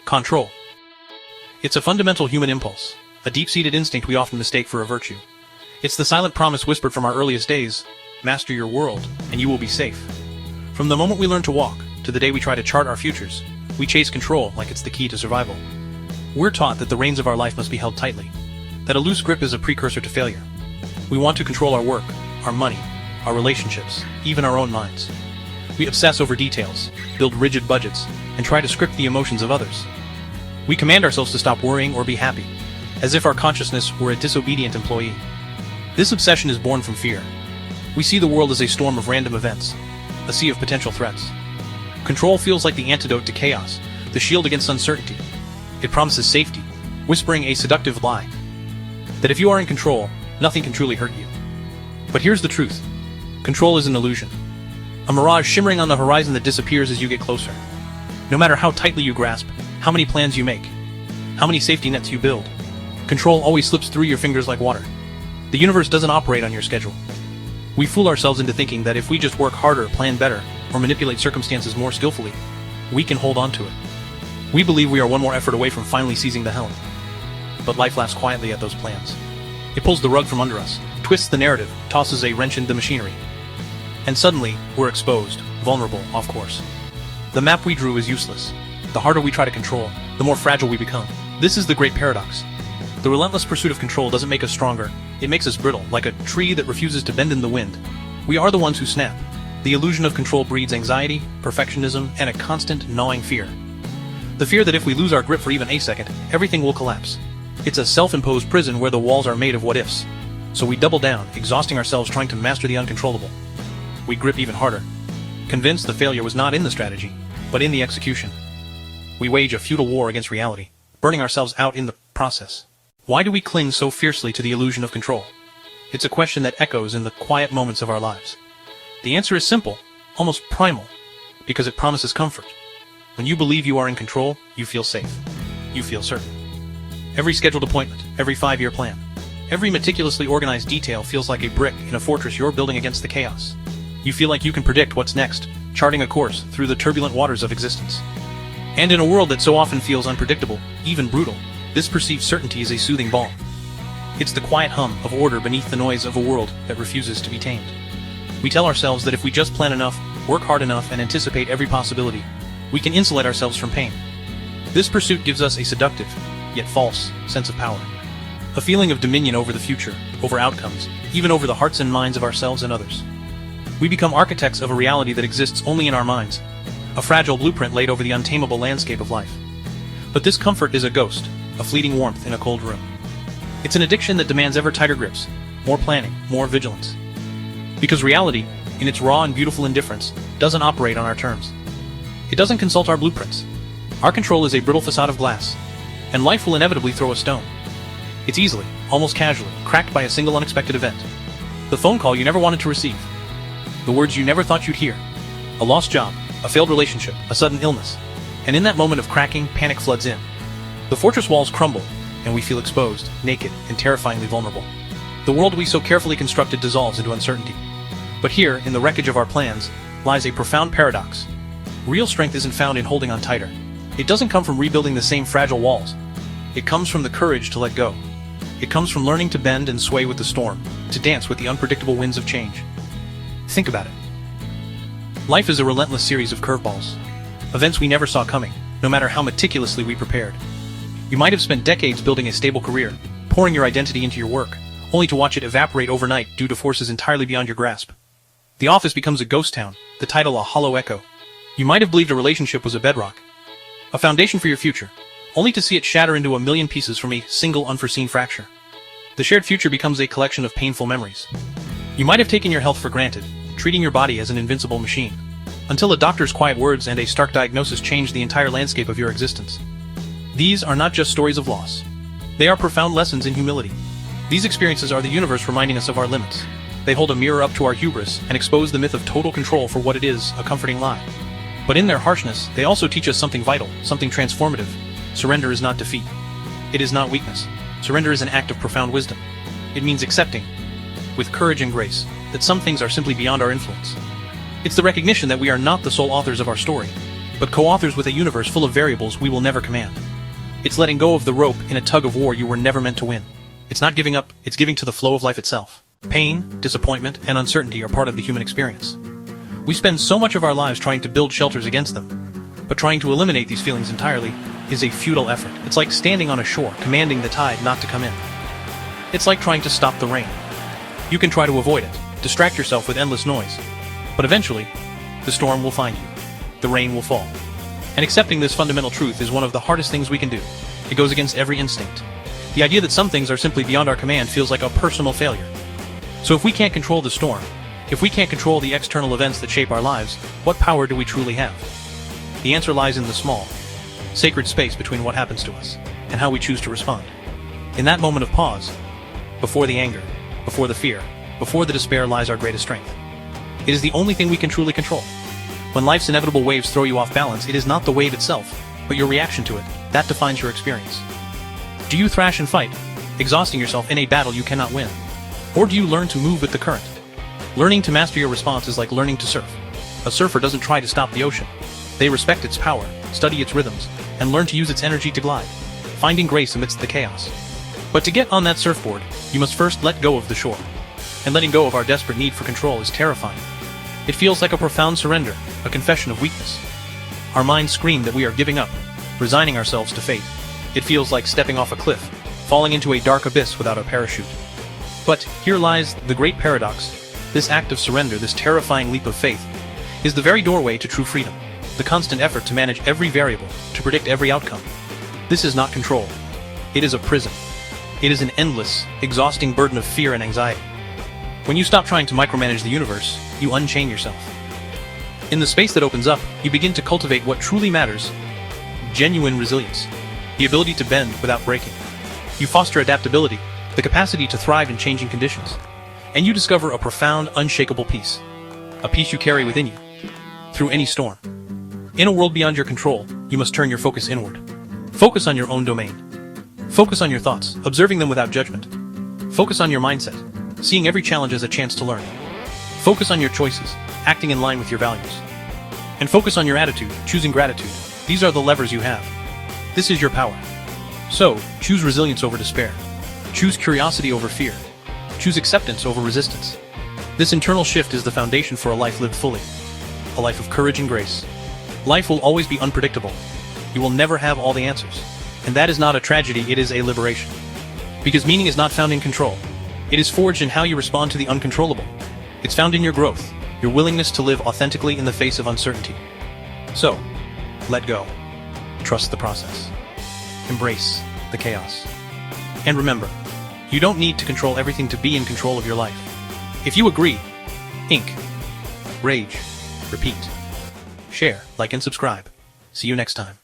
Control. It's a fundamental human impulse, a deep-seated instinct we often mistake for a virtue. It's the silent promise whispered from our earliest days: master your world, and you will be safe. From the moment we learn to walk, to the day we try to chart our futures, we chase control like it's the key to survival. We're taught that the reins of our life must be held tightly, that a loose grip is a precursor to failure. We want to control our work, our money, our relationships, even our own minds. We obsess over details, build rigid budgets, and try to script the emotions of others. We command ourselves to stop worrying or be happy, as if our consciousness were a disobedient employee. This obsession is born from fear. We see the world as a storm of random events, a sea of potential threats. Control feels like the antidote to chaos, the shield against uncertainty. It promises safety, whispering a seductive lie: that if you are in control, nothing can truly hurt you. But here's the truth. Control is an illusion, a mirage shimmering on the horizon that disappears as you get closer. No matter how tightly you grasp, how many plans you make, how many safety nets you build, control always slips through your fingers like water. The universe doesn't operate on your schedule. We fool ourselves into thinking that if we just work harder, plan better, or manipulate circumstances more skillfully, we can hold on to it. We believe we are one more effort away from finally seizing the helm. But life laughs quietly at those plans. It pulls the rug from under us, twists the narrative, tosses a wrench in the machinery. And suddenly, we're exposed, vulnerable, off course. The map we drew is useless. The harder we try to control, the more fragile we become. This is the great paradox. The relentless pursuit of control doesn't make us stronger, it makes us brittle, like a tree that refuses to bend in the wind. We are the ones who snap. The illusion of control breeds anxiety, perfectionism, and a constant, gnawing fear. The fear that if we lose our grip for even a second, everything will collapse. It's a self-imposed prison where the walls are made of what-ifs. So we double down, exhausting ourselves trying to master the uncontrollable. We grip even harder, convinced the failure was not in the strategy, but in the execution. We wage a futile war against reality, burning ourselves out in the process. Why do we cling so fiercely to the illusion of control? It's a question that echoes in the quiet moments of our lives. The answer is simple, almost primal, because it promises comfort. When you believe you are in control, you feel safe. You feel certain. Every scheduled appointment, every 5-year plan, every meticulously organized detail feels like a brick in a fortress you're building against the chaos. You feel like you can predict what's next, charting a course through the turbulent waters of existence. And in a world that so often feels unpredictable, even brutal, this perceived certainty is a soothing balm. It's the quiet hum of order beneath the noise of a world that refuses to be tamed. We tell ourselves that if we just plan enough, work hard enough, and anticipate every possibility, we can insulate ourselves from pain. This pursuit gives us a seductive, yet false, sense of power. A feeling of dominion over the future, over outcomes, even over the hearts and minds of ourselves and others. We become architects of a reality that exists only in our minds, a fragile blueprint laid over the untamable landscape of life. But this comfort is a ghost, a fleeting warmth in a cold room. It's an addiction that demands ever tighter grips, more planning, more vigilance. Because reality, in its raw and beautiful indifference, doesn't operate on our terms. It doesn't consult our blueprints. Our control is a brittle facade of glass, and life will inevitably throw a stone. It's easily, almost casually, cracked by a single unexpected event. The phone call you never wanted to receive. The words you never thought you'd hear. A lost job, a failed relationship, a sudden illness. And in that moment of cracking, panic floods in. The fortress walls crumble, and we feel exposed, naked, and terrifyingly vulnerable. The world we so carefully constructed dissolves into uncertainty. But here, in the wreckage of our plans, lies a profound paradox. Real strength isn't found in holding on tighter. It doesn't come from rebuilding the same fragile walls. It comes from the courage to let go. It comes from learning to bend and sway with the storm, to dance with the unpredictable winds of change. Think about it. Life is a relentless series of curveballs. Events we never saw coming, no matter how meticulously we prepared. You might have spent decades building a stable career, pouring your identity into your work, only to watch it evaporate overnight due to forces entirely beyond your grasp. The office becomes a ghost town, the title a hollow echo. You might have believed a relationship was a bedrock, a foundation for your future, only to see it shatter into a million pieces from a single unforeseen fracture. The shared future becomes a collection of painful memories. You might have taken your health for granted, treating your body as an invincible machine, until a doctor's quiet words and a stark diagnosis changed the entire landscape of your existence. These are not just stories of loss. They are profound lessons in humility. These experiences are the universe reminding us of our limits. They hold a mirror up to our hubris and expose the myth of total control for what it is, a comforting lie. But in their harshness, they also teach us something vital, something transformative. Surrender is not defeat. It is not weakness. Surrender is an act of profound wisdom. It means accepting, with courage and grace, that some things are simply beyond our influence. It's the recognition that we are not the sole authors of our story. but co-authors with a universe full of variables we will never command. It's letting go of the rope in a tug of war you were never meant to win. It's not giving up, it's giving to the flow of life itself. Pain, disappointment, and uncertainty are part of the human experience. We spend so much of our lives trying to build shelters against them, but trying to eliminate these feelings entirely is a futile effort. It's like standing on a shore, commanding the tide not to come in. It's like trying to stop the rain. You can try to avoid it, distract yourself with endless noise, but eventually, the storm will find you. The rain will fall. And accepting this fundamental truth is one of the hardest things we can do. It goes against every instinct. The idea that some things are simply beyond our command feels like a personal failure. So if we can't control the storm, if we can't control the external events that shape our lives, what power do we truly have? The answer lies in the small, sacred space between what happens to us and how we choose to respond. In that moment of pause, before the anger, before the fear, before the despair lies our greatest strength. It is the only thing we can truly control. When life's inevitable waves throw you off balance, it is not the wave itself, but your reaction to it, that defines your experience. Do you thrash and fight, exhausting yourself in a battle you cannot win? Or do you learn to move with the current? Learning to master your response is like learning to surf. A surfer doesn't try to stop the ocean. They respect its power, study its rhythms, and learn to use its energy to glide, finding grace amidst the chaos. But to get on that surfboard, you must first let go of the shore. And letting go of our desperate need for control is terrifying. It feels like a profound surrender, a confession of weakness. Our minds scream that we are giving up, resigning ourselves to fate. It feels like stepping off a cliff, falling into a dark abyss without a parachute. But here lies the great paradox. This act of surrender, this terrifying leap of faith, is the very doorway to true freedom. The constant effort to manage every variable, to predict every outcome. This is not control. It is a prison. It is an endless, exhausting burden of fear and anxiety. When you stop trying to micromanage the universe, you unchain yourself. In the space that opens up, you begin to cultivate what truly matters: genuine resilience, the ability to bend without breaking. You foster adaptability, the capacity to thrive in changing conditions. And you discover a profound, unshakable peace. A peace you carry within you, through any storm. In a world beyond your control, you must turn your focus inward. Focus on your own domain. Focus on your thoughts, observing them without judgment. Focus on your mindset, seeing every challenge as a chance to learn. Focus on your choices, acting in line with your values. And focus on your attitude, choosing gratitude. These are the levers you have. This is your power. So, choose resilience over despair. Choose curiosity over fear. Choose acceptance over resistance. This internal shift is the foundation for a life lived fully. A life of courage and grace. Life will always be unpredictable. You will never have all the answers. And that is not a tragedy, it is a liberation. Because meaning is not found in control. It is forged in how you respond to the uncontrollable. It's found in your growth, your willingness to live authentically in the face of uncertainty. So, let go. Trust the process. Embrace the chaos. And remember, you don't need to control everything to be in control of your life. If you agree, ink, rage, repeat. Share, like, and subscribe. See you next time.